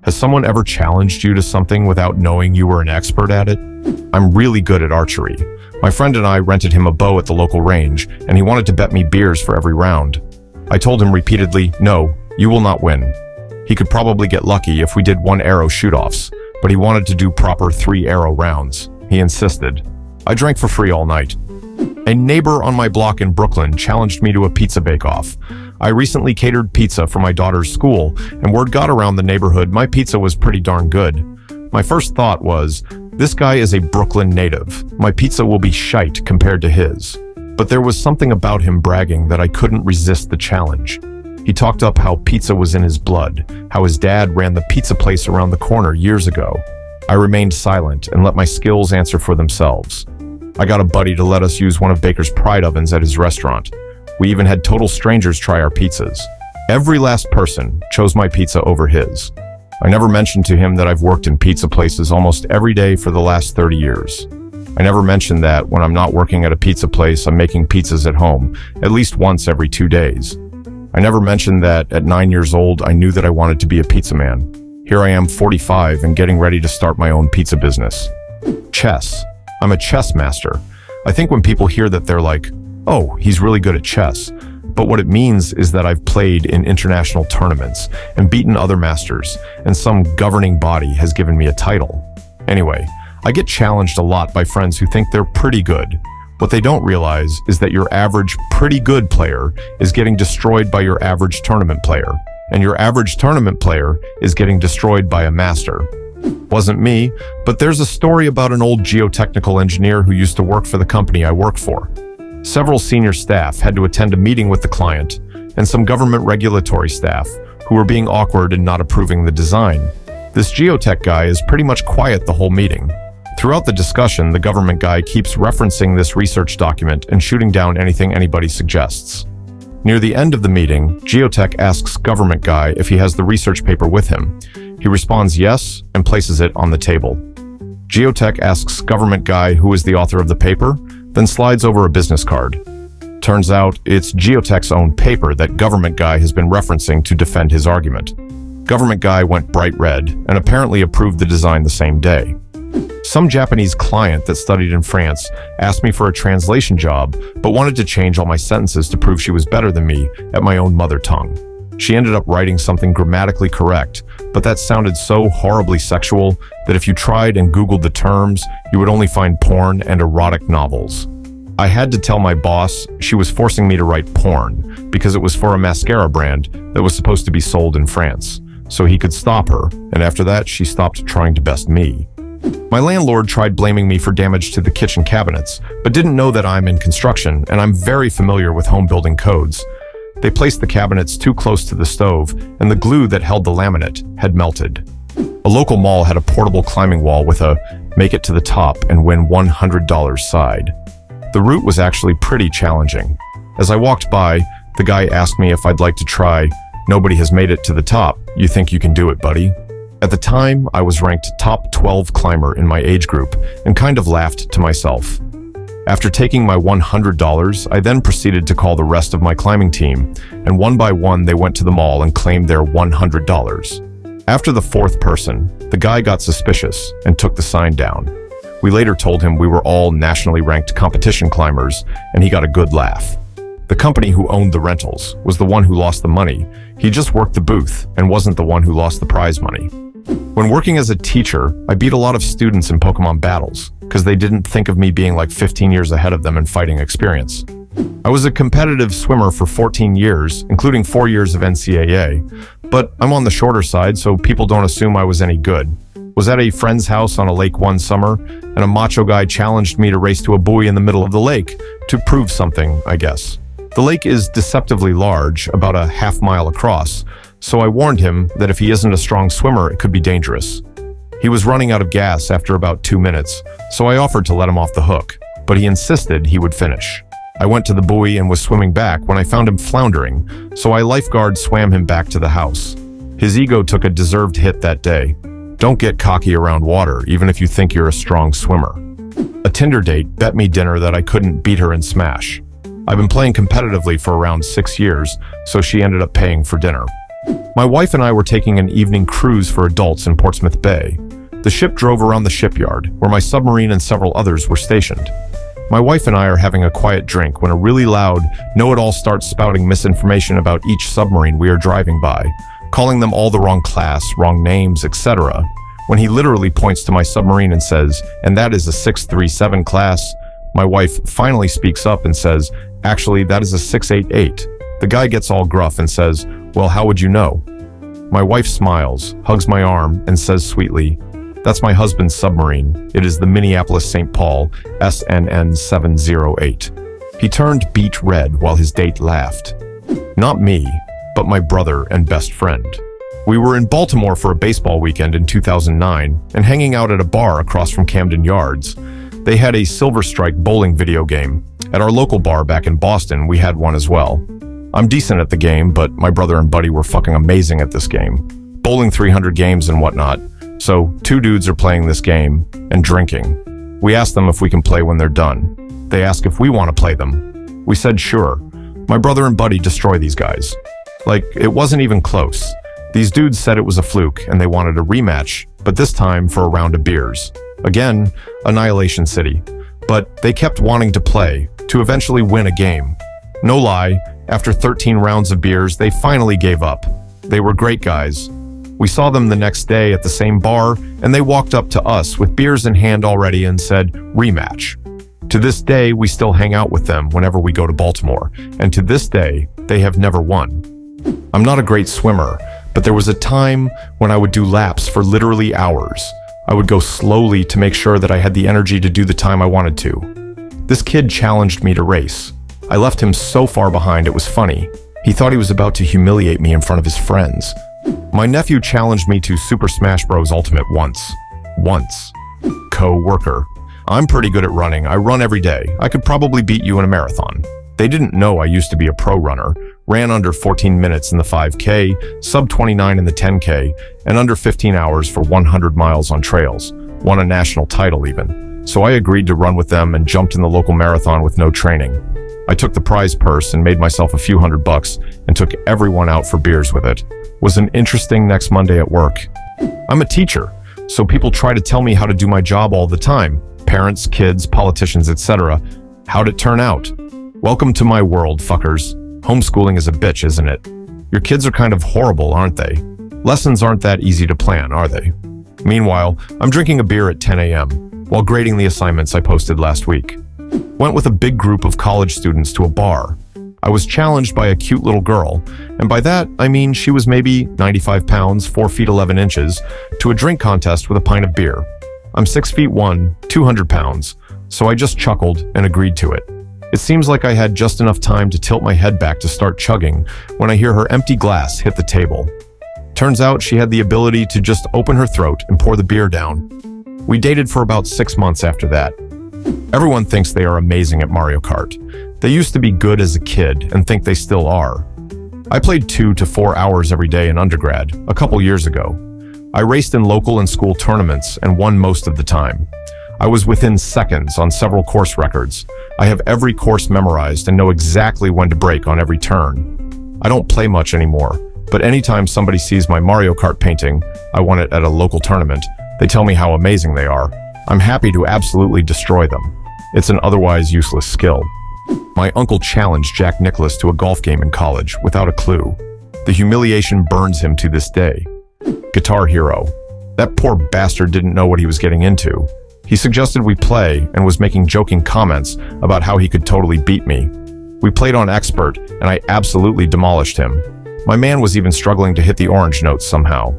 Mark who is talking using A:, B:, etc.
A: Has someone ever challenged you to something without knowing you were an expert at it? I'm really good at archery. My friend and I rented him a bow at the local range, and he wanted to bet me beers for every round. I told him repeatedly, no, you will not win. He could probably get lucky if we did 1-arrow shoot-offs, but he wanted to do proper 3-arrow rounds. He insisted. I drank for free all night. A neighbor on my block in Brooklyn challenged me to a pizza bake-off. I recently catered pizza for my daughter's school, and word got around the neighborhood my pizza was pretty darn good. My first thought was, this guy is a Brooklyn native. My pizza will be shite compared to his. But there was something about him bragging that I couldn't resist the challenge. He talked up how pizza was in his blood, how his dad ran the pizza place around the corner years ago. I remained silent and let my skills answer for themselves. I got a buddy to let us use one of Baker's Pride ovens at his restaurant. We even had total strangers try our pizzas. Every last person chose my pizza over his. I never mentioned to him that I've worked in pizza places almost every day for the last 30 years. I never mentioned that when I'm not working at a pizza place, I'm making pizzas at home, at least once every 2 days. I never mentioned that at 9 years old, I knew that I wanted to be a pizza man. Here I am, 45, and getting ready to start my own pizza business. Chess. I'm a chess master. I think when people hear that, they're like, oh, he's really good at chess. But what it means is that I've played in international tournaments and beaten other masters, and some governing body has given me a title. Anyway, I get challenged a lot by friends who think they're pretty good. What they don't realize is that your average pretty good player is getting destroyed by your average tournament player, and your average tournament player is getting destroyed by a master. Wasn't me, but there's a story about an old geotechnical engineer who used to work for the company I work for. Several senior staff had to attend a meeting with the client, and some government regulatory staff who were being awkward and not approving the design. This Geotech guy is pretty much quiet the whole meeting. Throughout the discussion, the government guy keeps referencing this research document and shooting down anything anybody suggests. Near the end of the meeting, Geotech asks government guy if he has the research paper with him. He responds yes and places it on the table. Geotech asks government guy who is the author of the paper, then slides over a business card. Turns out it's Geotech's own paper that government guy has been referencing to defend his argument. Government guy went bright red and apparently approved the design the same day. Some Japanese client that studied in France asked me for a translation job, but wanted to change all my sentences to prove she was better than me at my own mother tongue. She ended up writing something grammatically correct, but that sounded so horribly sexual that if you tried and Googled the terms, you would only find porn and erotic novels. I had to tell my boss she was forcing me to write porn because it was for a mascara brand that was supposed to be sold in France, so he could stop her, and after that she stopped trying to best me. My landlord tried blaming me for damage to the kitchen cabinets, but didn't know that I'm in construction and I'm very familiar with home building codes. They placed the cabinets too close to the stove, and the glue that held the laminate had melted. A local mall had a portable climbing wall with a "make it to the top and win $100" side. The route was actually pretty challenging. As I walked by, the guy asked me if I'd like to try "Nobody has made it to the top. You think you can do it, buddy?" At the time, I was ranked top 12 climber in my age group and kind of laughed to myself. After taking my $100, I then proceeded to call the rest of my climbing team, and one by one they went to the mall and claimed their $100. After the fourth person, the guy got suspicious and took the sign down. We later told him we were all nationally ranked competition climbers, and he got a good laugh. The company who owned the rentals was the one who lost the money. He just worked the booth and wasn't the one who lost the prize money. When working as a teacher, I beat a lot of students in Pokemon battles because they didn't think of me being like 15 years ahead of them in fighting experience. I was a competitive swimmer for 14 years, including 4 years of NCAA, but I'm on the shorter side, so people don't assume I was any good. Was at a friend's house on a lake one summer, and a macho guy challenged me to race to a buoy in the middle of the lake to prove something, I guess. The lake is deceptively large, about a half-mile across, so I warned him that if he isn't a strong swimmer, it could be dangerous. He was running out of gas after about 2 minutes, so I offered to let him off the hook, but he insisted he would finish. I went to the buoy and was swimming back when I found him floundering, so I lifeguard swam him back to the house. His ego took a deserved hit that day. Don't get cocky around water, even if you think you're a strong swimmer. A Tinder date bet me dinner that I couldn't beat her in Smash. I've been playing competitively for around 6 years, so she ended up paying for dinner. My wife and I were taking an evening cruise for adults in Portsmouth Bay. The ship drove around the shipyard, where my submarine and several others were stationed. My wife and I are having a quiet drink when a really loud know-it-all starts spouting misinformation about each submarine we are driving by, calling them all the wrong class, wrong names, etc. When he literally points to my submarine and says, "And that is a 637 class," my wife finally speaks up and says, "Actually, that is a 688. The guy gets all gruff and says, "Well, how would you know?" My wife smiles, hugs my arm, and says sweetly, "That's my husband's submarine. It is the Minneapolis St. Paul SNN 708. He turned beet red while his date laughed. Not me, but my brother and best friend. We were in Baltimore for a baseball weekend in 2009 and hanging out at a bar across from Camden Yards. They had a Silver Strike bowling video game. At our local bar back in Boston, we had one as well. I'm decent at the game, but my brother and buddy were fucking amazing at this game. Bowling 300 games and whatnot. So, two dudes are playing this game and drinking. We ask them if we can play when they're done. They ask if we want to play them. We said sure. My brother and buddy destroy these guys. Like, it wasn't even close. These dudes said it was a fluke and they wanted a rematch, but this time for a round of beers. Again, Annihilation City. But they kept wanting to play, to eventually win a game. No lie, after 13 rounds of beers, they finally gave up. They were great guys. We saw them the next day at the same bar, and they walked up to us with beers in hand already and said, "Rematch." To this day, we still hang out with them whenever we go to Baltimore, and to this day, they have never won. I'm not a great swimmer, but there was a time when I would do laps for literally hours. I would go slowly to make sure that I had the energy to do the time I wanted to. This kid challenged me to race. I left him so far behind it was funny. He thought he was about to humiliate me in front of his friends. My nephew challenged me to Super Smash Bros. Ultimate once. Co-worker. I'm pretty good at running. I run every day. I could probably beat you in a marathon. They didn't know I used to be a pro runner. Ran under 14 minutes in the 5K, sub 29 in the 10K, and under 15 hours for 100 miles on trails. Won a national title even. So I agreed to run with them and jumped in the local marathon with no training. I took the prize purse and made myself a few $100 and took everyone out for beers with it. Was an interesting next Monday at work. I'm a teacher, so people try to tell me how to do my job all the time. Parents, kids, politicians, etc. How'd it turn out? Welcome to my world, fuckers. Homeschooling is a bitch, isn't it? Your kids are kind of horrible, aren't they? Lessons aren't that easy to plan, are they? Meanwhile, I'm drinking a beer at 10 a.m. while grading the assignments I posted last week. Went with a big group of college students to a bar. I was challenged by a cute little girl, and by that, I mean she was maybe 95 pounds, 4 feet 11 inches, to a drink contest with a pint of beer. I'm 6 feet 1, 200 pounds, so I just chuckled and agreed to it. It seems like I had just enough time to tilt my head back to start chugging when I hear her empty glass hit the table. Turns out she had the ability to just open her throat and pour the beer down. We dated for about 6 months after that. Everyone thinks they are amazing at Mario Kart. They used to be good as a kid and think they still are. I played 2 to 4 hours every day in undergrad, a couple years ago. I raced in local and school tournaments and won most of the time. I was within seconds on several course records. I have every course memorized and know exactly when to brake on every turn. I don't play much anymore, but anytime somebody sees my Mario Kart painting, I won it at a local tournament, they tell me how amazing they are. I'm happy to absolutely destroy them. It's an otherwise useless skill. My uncle challenged Jack Nicklaus to a golf game in college without a clue. The humiliation burns him to this day. Guitar Hero. That poor bastard didn't know what he was getting into. He suggested we play and was making joking comments about how he could totally beat me. We played on expert and I absolutely demolished him. My man was even struggling to hit the orange notes somehow.